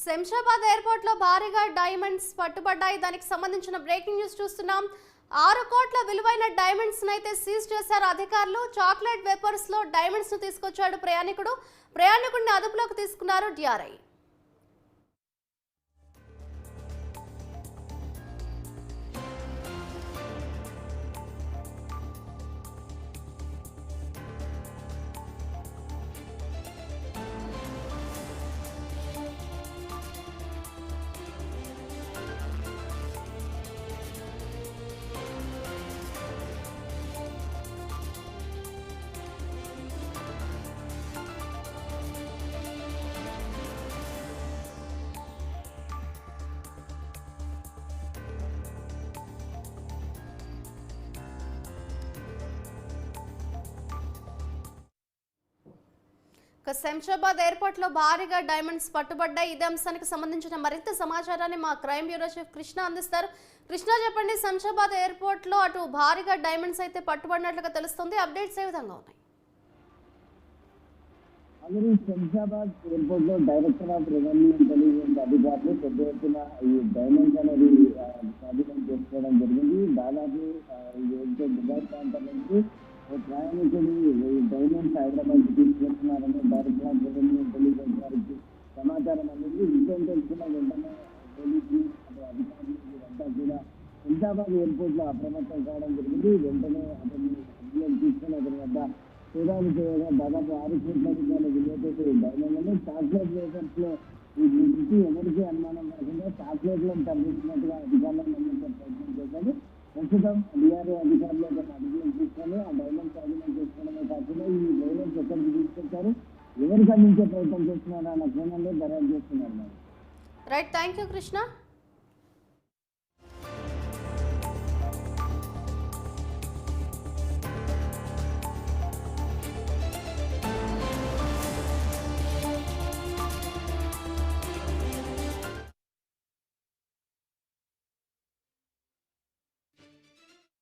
Shamshabad airport లో భారీగా diamonds పట్టుబడ్డాయి. దానికి సంబంధించిన బ్రేకింగ్ న్యూస్ చూస్తున్నాం. 6 కోట్ల విలువైన డైమండ్స్ అయితే సీజ్ చేశారు అధికారులు. చాక్లెట్ వేపర్స్ లో డైమండ్స్ ను తీసుకొచ్చాడు ప్రయాణికుడిని అదుపులోకి తీసుకున్నారు డిఆర్ఐ. శంషాబాద్ ఎయిర్పోర్ట్ లో భారీగా డైమండ్స్ పట్టుబడ్డాయి. ఇదే అంశానికి సంబంధించిన మరింత సమాచారాన్ని మా క్రైమ్ బ్యూరో చీఫ్ కృష్ణ అందిస్తారు. కృష్ణ, చెప్పండి, శంషాబాద్ ఎయిర్పోర్ట్ లో అటు భారీగా డైమండ్స్ అయితే పట్టుబడినట్లుగా తెలుస్తుంది. అప్డేట్స్ ఏ విధంగా ఉన్నాయి? శంషాబాద్ ఎయిర్పోర్ట్ లో డైరెక్టర్ ఆఫ్ రెవెన్యూ ఇంటెలిజెన్స్ అధికారులు పెద్ద ఎత్తున ఈ డైమండ్స్ అనేది స్వాధీనం చేసుకోవడం జరిగింది. దాదాపు దుబాయ్ ప్రాంతం నుంచి ప్రయాణికులు ఈ డైమండ్స్ హైదరాబాద్ తీసుకొస్తున్నారని డైరెక్టర్ ఆఫ్ రెవెన్యూ ఇంటెలిజెన్స్ వారికి సమాచారం అనేది విషయం తెలుసుకున్న వెంటనే పోలీసులు అధికారులు వీరంతా కూడా శంషాబాద్ ఎయిర్పోర్ట్ లో అప్రమత్తం కావడం జరిగింది. వెంటనే అతన్ని తీసుకుని అతని వద్ద సోదాలు చేయగా దాదాపు 6 కోట్ల రూపాయల విలువతో డైమండ్లను చాక్లెట్ వేపర్స్ లో నుంచి ఎవరికి అనుమానం కాకుండా చాక్లెట్లను తరలించినట్టుగా అధికారులను నమ్మించే ప్రయత్నం చేశారు. ప్రస్తుతం డిఆర్ఏ అధికారులు అడుగులు తీసుకొని ఆ డైమండ్ స్వాధీనం చేసుకోవడమే కాకుండా ఈ డైమండ్స్ ఎక్కడికి తీసుకొచ్చారు, ఎవరికి అందించే ప్రయత్నం చేస్తున్నారో అన్న కోణంలో దర్యాప్తు చేస్తున్నారు. Right, thank you Krishna.